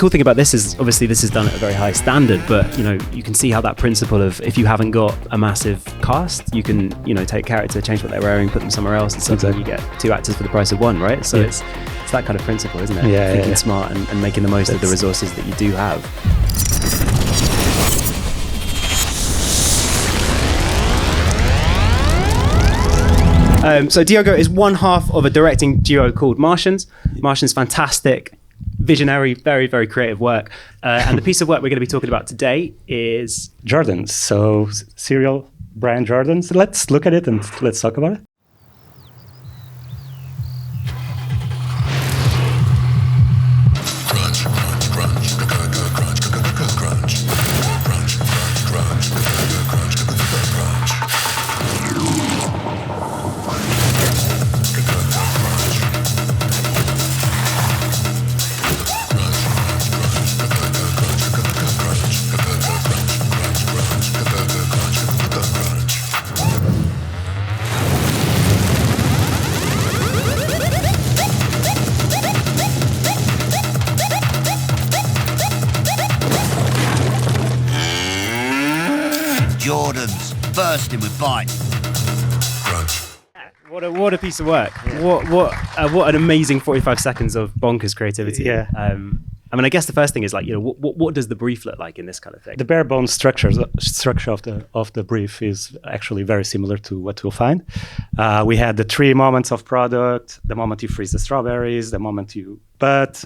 cool thing about this is obviously this is done at a very high standard, but you can see how that principle of if you haven't got a massive cast, you can take a character, change what they're wearing, put them somewhere else, and suddenly you get two actors for the price of one, right? So it's that kind of principle, isn't it? Thinking smart and making the most of the resources that you do have. So Diogo is one half of a directing duo called Martians. Martians, fantastic, visionary, very, very creative work. And the piece of work we're going to be talking about today is... Jordans, so cereal brand Jordans. Let's look at it and let's talk about it. Jordans, bursting with bite. What a piece of work. What an amazing 45 seconds of bonkers creativity. Yeah. I guess the first thing is what does the brief look like in this kind of thing? The bare bones structure of the brief is actually very similar to what you'll find. We had the 3 moments of product, the moment you freeze the strawberries, the moment you... But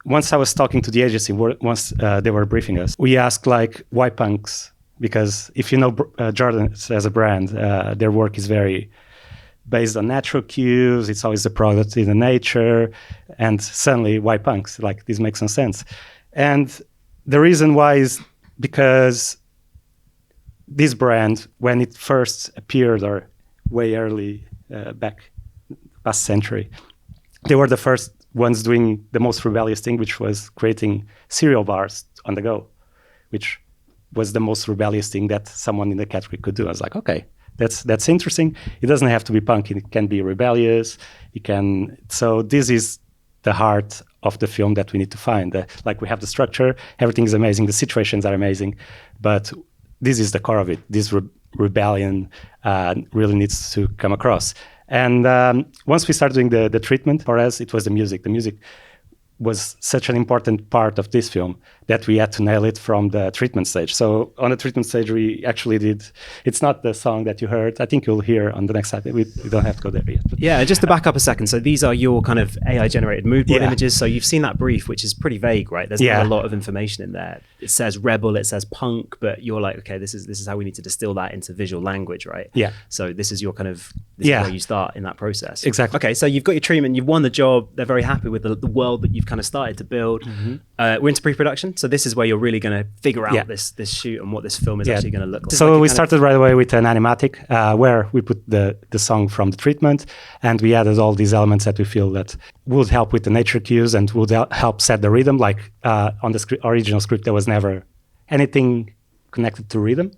once I was talking to the agency, once they were briefing us, we asked why punks? Because if you know Jordan as a brand, their work is very based on natural cues. It's always the product in the nature. And suddenly, why punks? This makes no sense. And the reason why is because this brand, when it first appeared, or way early back past century, they were the first ones doing the most rebellious thing, which was creating cereal bars on the go, which was the most rebellious thing that someone in the category could do. I was like, okay, that's interesting. It doesn't have to be punk. It can be rebellious. So this is the heart of the film that we need to find. We have the structure, everything is amazing, the situations are amazing, but this is the core of it. This rebellion really needs to come across. And once we started doing the treatment, for us, it was the music. The music was such an important part of this film that we had to nail it from the treatment stage. So on the treatment stage, we actually did, it's not the song that you heard. I think you'll hear on the next slide. We don't have to go there yet. But. Yeah, just to back up a second. So these are your kind of AI-generated mood board images. So you've seen that brief, which is pretty vague, right? There's not a lot of information in there. It says rebel, it says punk, but you're like, okay, this is how we need to distill that into visual language, right? Yeah. So this is your kind of, this is where you start in that process. Exactly. Okay, so you've got your treatment, you've won the job. They're very happy with the world that you've kind of started to build. Mm-hmm. We're into pre-production, so this is where you're really going to figure out this shoot and what this film is actually going to look like. So we started right away with an animatic where we put the song from the treatment, and we added all these elements that we feel that would help with the nature cues and would help set the rhythm. On the original script, there was never anything connected to rhythm.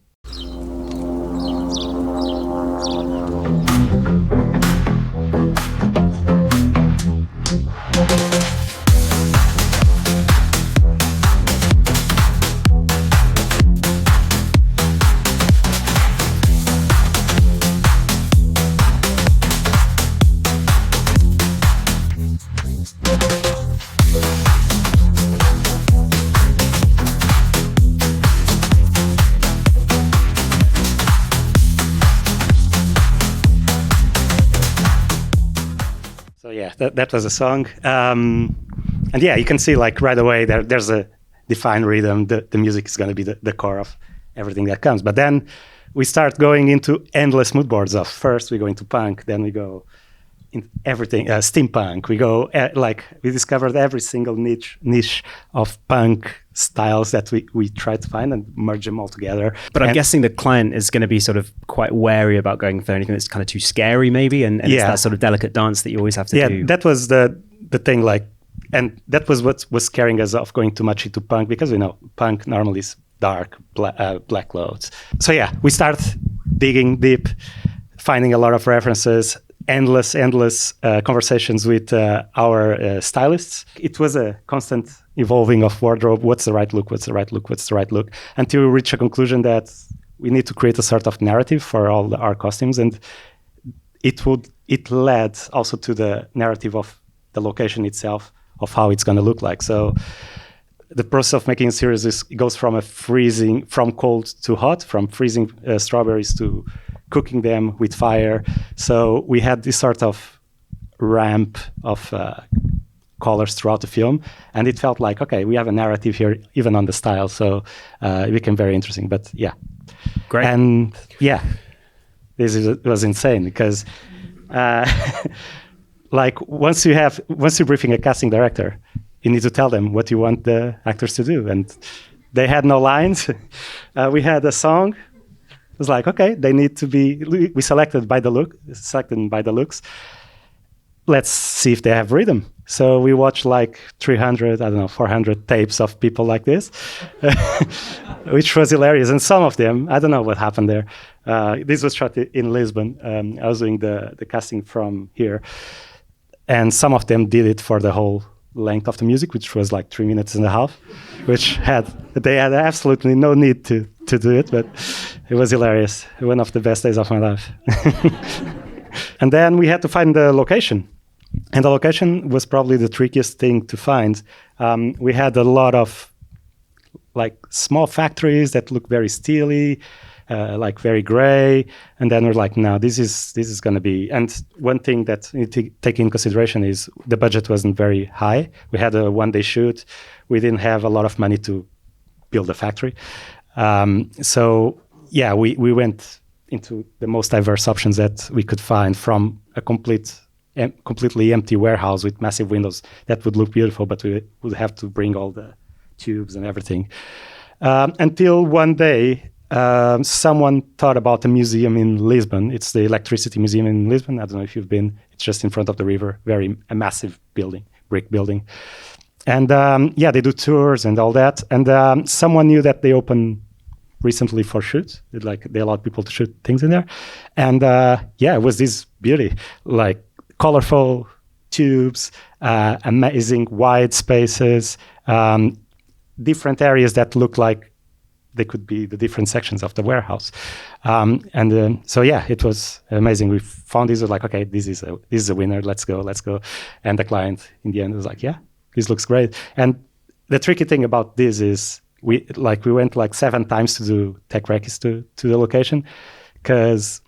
That was a song. And you can see right away there's a defined rhythm. The music is going to be the core of everything that comes. But then we start going into endless mood boards of first we go into punk, then we go in everything, steampunk. We go we discovered every single niche of punk styles that we try to find and merge them all together. But I'm guessing the client is going to be sort of quite wary about going for anything that's kind of too scary maybe, and it's that sort of delicate dance that you always have to do. Yeah, that was the thing, and that was what was scaring us off going too much into punk, because we know punk normally is dark, black clothes. So we start digging deep, finding a lot of references, endless conversations with our stylists. It was a constant evolving of wardrobe. What's the right look? What's the right look? What's the right look? Until we reach a conclusion that we need to create a sort of narrative for all our costumes, and it led also to the narrative of the location itself, of how it's going to look like. So the process of making a series it goes from cold to hot, from freezing strawberries to cooking them with fire. So we had this sort of ramp of colors throughout the film, and it felt like, okay, we have a narrative here, even on the style. So it became very interesting. But yeah, great. And yeah, it was insane because like once you're briefing a casting director, you need to tell them what you want the actors to do, and they had no lines. We had a song. It was like, okay, they need to be. We selected by the looks. Let's see if they have rhythm. So we watched like 400 tapes of people like this, which was hilarious. And some of them, I don't know what happened there. This was shot in Lisbon. I was doing the casting from here. And some of them did it for the whole length of the music, which was like 3 minutes and a half, they had absolutely no need to do it, but it was hilarious. One of the best days of my life. And then we had to find the location. And the location was probably the trickiest thing to find. We had a lot of like small factories that look very steely, like very gray. And then we're like, no, this is going to be. And one thing that you need to take in consideration is the budget wasn't very high. We had a one-day shoot. We didn't have a lot of money to build a factory. So yeah, we went into the most diverse options that we could find, from a completely empty warehouse with massive windows that would look beautiful, but we would have to bring all the tubes and everything. Until one day, someone thought about a museum in Lisbon. It's the Electricity Museum in Lisbon. I don't know if you've been. It's just in front of the river, a massive building, brick building. And yeah, they do tours and all that. And someone knew that they opened recently for shoots. They allowed people to shoot things in there. And yeah, it was this beauty, like colorful tubes, amazing wide spaces, different areas that look like they could be the different sections of the warehouse. So yeah, it was amazing. We found this, was like, okay, this is a winner. Let's go. And the client in the end was like, yeah, this looks great. And the tricky thing about this is we went like 7 times to do tech recs to the location, because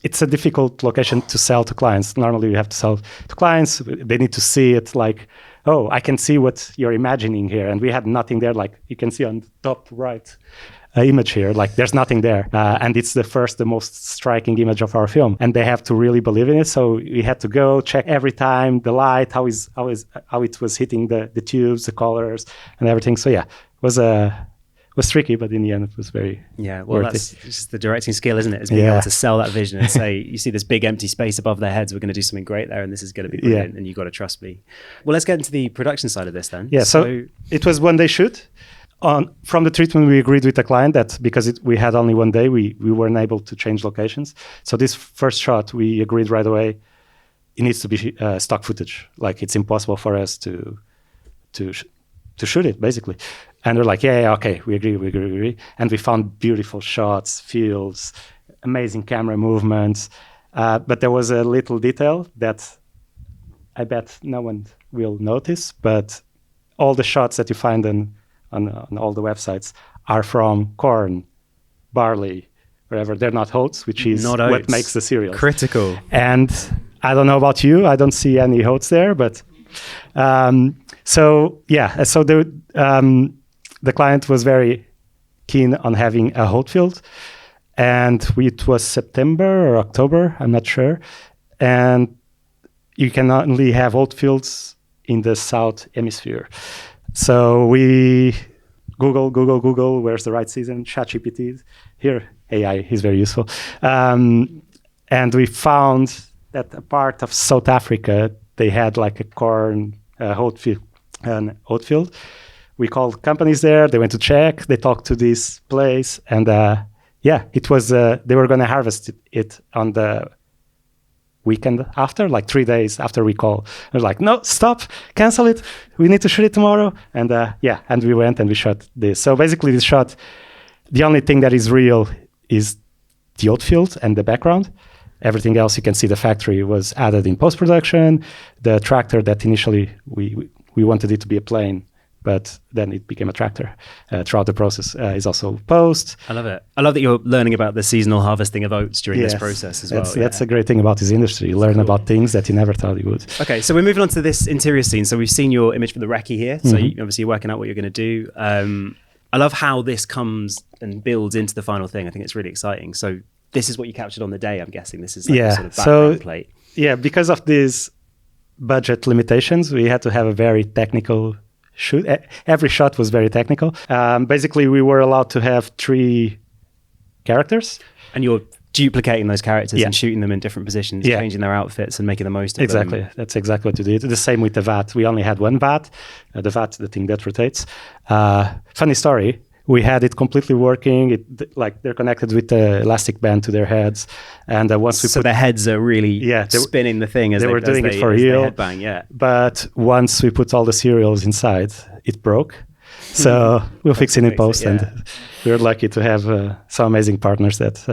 it's a difficult location to sell to clients. Normally, you have to sell to clients. They need to see it like, oh, I can see what you're imagining here. And we had nothing there. Like you can see on the top right image here, like there's nothing there. And it's the most striking image of our film. And they have to really believe in it. So we had to go check every time the light, how it was hitting the tubes, the colors and everything. So yeah, it was tricky, but in the end it was very that's just the directing skill, isn't it? Is being able to sell that vision and say, you see this big empty space above their heads, we're going to do something great there, and this is going to be brilliant, and you've got to trust me. Well, let's get into the production side of this then. Yeah, so it was one day shoot. From the treatment, we agreed with the client that because we had only one day, we weren't able to change locations. So this first shot, we agreed right away, it needs to be stock footage. Like it's impossible for us to shoot it, basically. And we're like, yeah, okay, we agree. And we found beautiful shots, fields, amazing camera movements. But there was a little detail that I bet no one will notice, but all the shots that you find on all the websites are from corn, barley, wherever. They're not oats, which is not what makes the cereal. Critical. And I don't know about you, I don't see any oats there, but... So the client was very keen on having a hot field, and it was September or October, I'm not sure. And you can only have hot fields in the South Hemisphere. So we Google, where's the right season? ChatGPT. Here, AI is very useful. And we found that a part of South Africa, they had like a corn oat field. We called companies there. They went to check. They talked to this place, and it was. They were going to harvest it on the weekend after, like 3 days after we call. They're like, no, stop, cancel it. We need to shoot it tomorrow. And and we went and we shot this. So basically this shot, the only thing that is real is the outfield and the background. Everything else you can see the factory was added in post-production. The tractor that initially we wanted it to be a plane, but then it became a tractor throughout the process is also post. I love it. I love that you're learning about the seasonal harvesting of oats during this process as well. That's a great thing about this industry. You learn about things that you never thought you would. Okay, so we're moving on to this interior scene. So we've seen your image for the recce here. So obviously you're working out what you're going to do. I love how this comes and builds into the final thing. I think it's really exciting. So this is what you captured on the day, I'm guessing. This is like a sort of background plate. Yeah, because of these budget limitations, we had to have a very technical shoot. Every shot was very technical. Basically, we were allowed to have 3 characters. And you're duplicating those characters and shooting them in different positions, changing their outfits and making the most of them. Exactly. That's exactly what we did. The same with the VAT. We only had one VAT. The VAT, the thing that rotates. Funny story. We had it completely working. Like they're connected with the elastic band to their heads, and once we their heads are really spinning the thing as they were doing it for real. Headbang, But once we put all the serials inside, it broke. So we'll fix it in post, and we were lucky to have some amazing partners that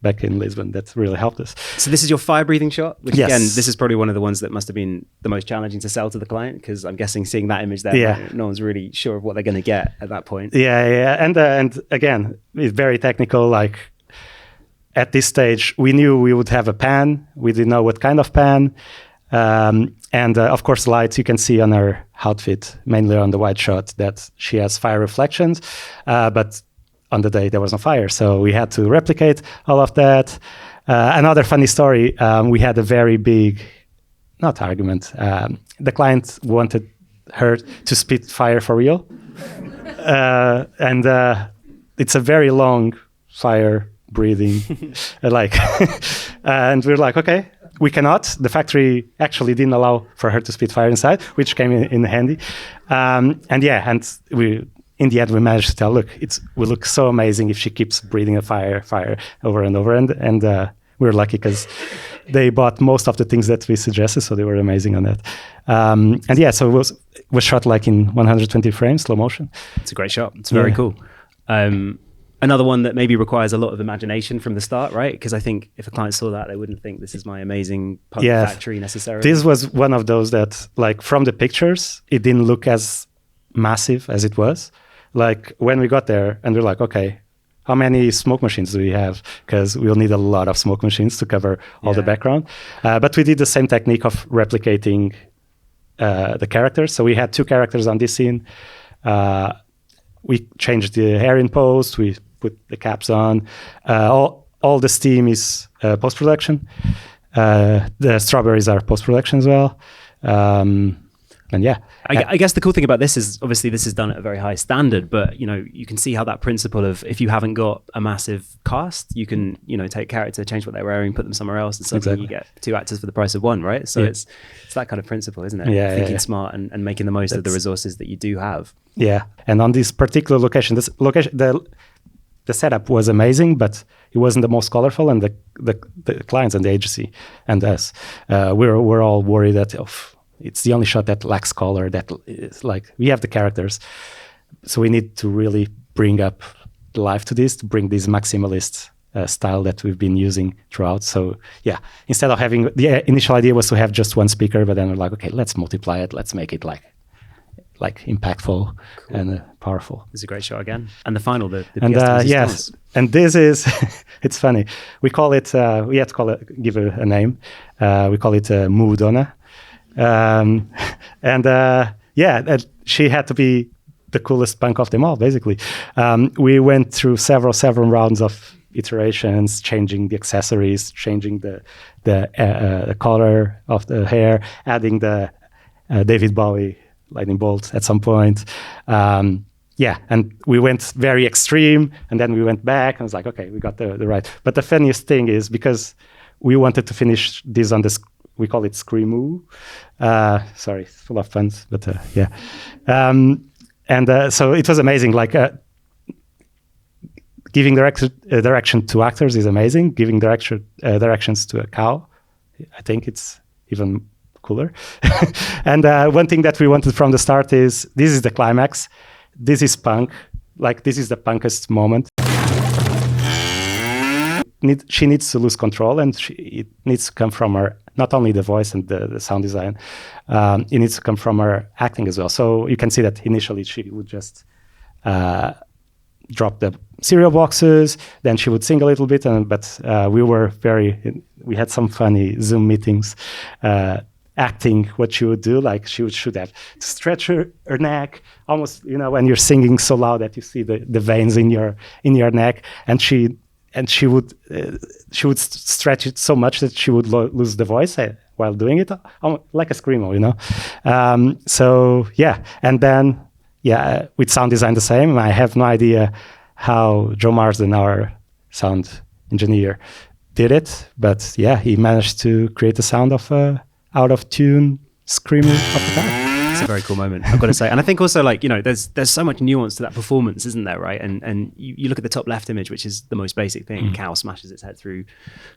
back in Lisbon that really helped us. So this is your fire breathing shot, which again, this is probably one of the ones that must have been the most challenging to sell to the client, because I'm guessing seeing that image there, no one's really sure of what they're going to get at that point. And again, it's very technical. Like at this stage, we knew we would have a pan. We didn't know what kind of pan. And of course, lights, you can see on her outfit, mainly on the wide shot, that she has fire reflections, but on the day there was no fire. So we had to replicate all of that. Another funny story, we had a very big, not argument, the client wanted her to spit fire for real. And it's a very long fire breathing, and we're like, okay, we cannot. The factory actually didn't allow for her to spit fire inside, which came in handy. And we, in the end, we managed to tell, look, will look so amazing if she keeps breathing a fire over and over. And we were lucky because they bought most of the things that we suggested, so they were amazing on that. So it was shot like in 120 frames, slow motion. It's a great shot. It's very cool. Another one that maybe requires a lot of imagination from the start, right? Because I think if a client saw that, they wouldn't think this is my amazing puppet factory necessarily. This was one of those that, like, from the pictures, it didn't look as massive as it was. Like, when we got there, and we're like, okay, how many smoke machines do we have? Because we'll need a lot of smoke machines to cover all the background. But we did the same technique of replicating the characters. So we had 2 characters on this scene. We changed the hair in post. We put the caps on. All the steam is post-production. The strawberries are post-production as well. I guess the cool thing about this is obviously this is done at a very high standard, but you can see how that principle of if you haven't got a massive cast, you can take character, change what they're wearing, put them somewhere else, and suddenly you get 2 actors for the price of 1, right? So it's that kind of principle, isn't it? Thinking smart and making the most of the resources that you do have. Yeah, and on this particular location, the setup was amazing, but it wasn't the most colorful, and the clients and the agency and us, we're all worried that it's the only shot that lacks color, that is like, we have the characters, so we need to really bring up the life to this, to bring this maximalist style that we've been using throughout. So instead of having, the initial idea was to have just 1 speaker, but then we're like, okay, let's multiply it, let's make it like impactful and powerful. It's a great shot again. And the final, the yes, and this is, it's funny. We call it, we had to call it, give it a name. We call it Moodonna. She had to be the coolest punk of them all, basically. We went through several rounds of iterations, changing the accessories, changing the color of the hair, adding the David Bowie lightning bolt at some point. And we went very extreme, and then we went back, and I was like, okay, we got the right. But the funniest thing is, because we wanted to finish this on this, we call it Screamoo. Sorry, it's full of puns, but so it was amazing. Like giving direction to actors is amazing. Giving directions to a cow I think it's even cooler. And one thing that we wanted from the start is, this is the climax. This is punk. Like, this is the punkest moment. She needs to lose control, and it needs to come from her, not only the voice and the sound design, it needs to come from her acting as well. So you can see that initially she would just drop the cereal boxes, then she would sing a little bit, but we had some funny Zoom meetings acting what she would do. Like, she should have to stretch her neck, almost, when you're singing so loud that you see the veins in your neck, and she would stretch it so much that she would lose the voice while doing it, like a screamo, So yeah, and then with sound design the same. I have no idea how Joe Marsden, our sound engineer, did it, but yeah, he managed to create the sound of out of tune screaming of the car. It's a very cool moment, I've got to say. And I think also, like, there's so much nuance to that performance, isn't there, right? And you look at the top left image, which is the most basic thing. Cow smashes its head through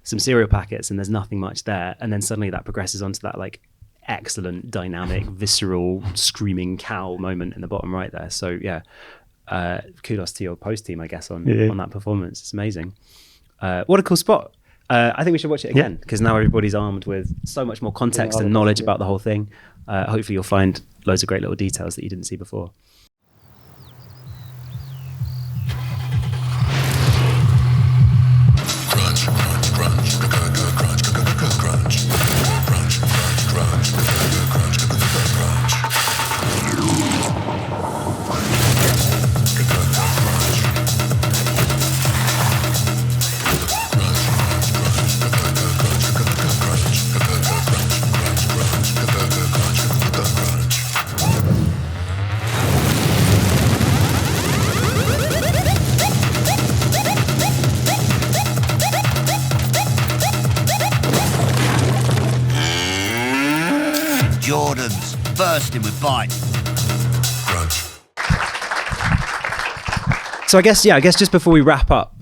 some cereal packets, and there's nothing much there. And then suddenly that progresses onto that, like, excellent, dynamic, visceral, screaming cow moment in the bottom right there. So yeah, kudos to your post team, I guess, on that performance. It's amazing. What a cool spot. I think we should watch it again, because now everybody's armed with so much more context and knowledge about the whole thing. Hopefully you'll find loads of great little details that you didn't see before. Crunch, crunch, crunch, crunch, crunch, crunch, crunch, crunch, crunch, crunch, crunch. Jordan's bursting with bite. So I guess just before we wrap up,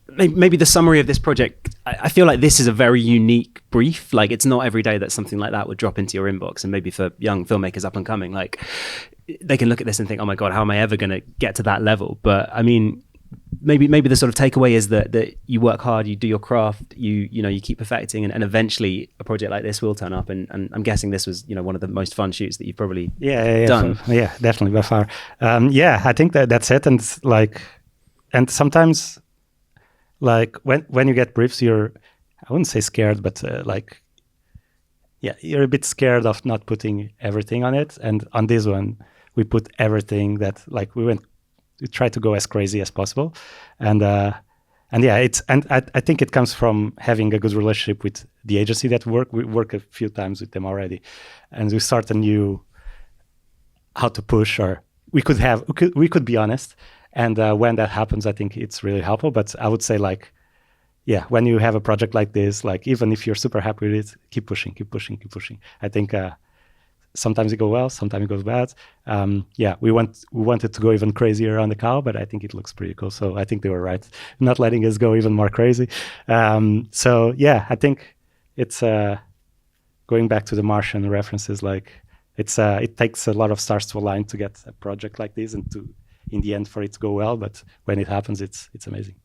maybe the summary of this project, I feel like this is a very unique brief. Like, it's not every day that something like that would drop into your inbox. And maybe for young filmmakers up and coming, like, they can look at this and think, oh my God, how am I ever going to get to that level? But I mean, maybe the sort of takeaway is that you work hard, you do your craft, you keep perfecting, and eventually a project like this will turn up. And I'm guessing this was one of the most fun shoots that you've probably done. Yeah, definitely, by far. I think that's it. And sometimes, like, when you get briefs, I wouldn't say scared, but you're a bit scared of not putting everything on it. And on this one, we put everything that, like, we tried to go as crazy as possible. And I think it comes from having a good relationship with the agency that we work a few times with them already. And we sort of knew how to push, or we could be honest. And when that happens, I think it's really helpful. But I would say, like, when you have a project like this, like, even if you're super happy with it, keep pushing. I think sometimes it goes well, sometimes it goes bad. We wanted to go even crazier on the cow, but I think it looks pretty cool. So I think they were right, not letting us go even more crazy. I think it's going back to the Martian references. Like, it takes a lot of stars to align to get a project like this, and in the end for it to go well. But when it happens, it's amazing.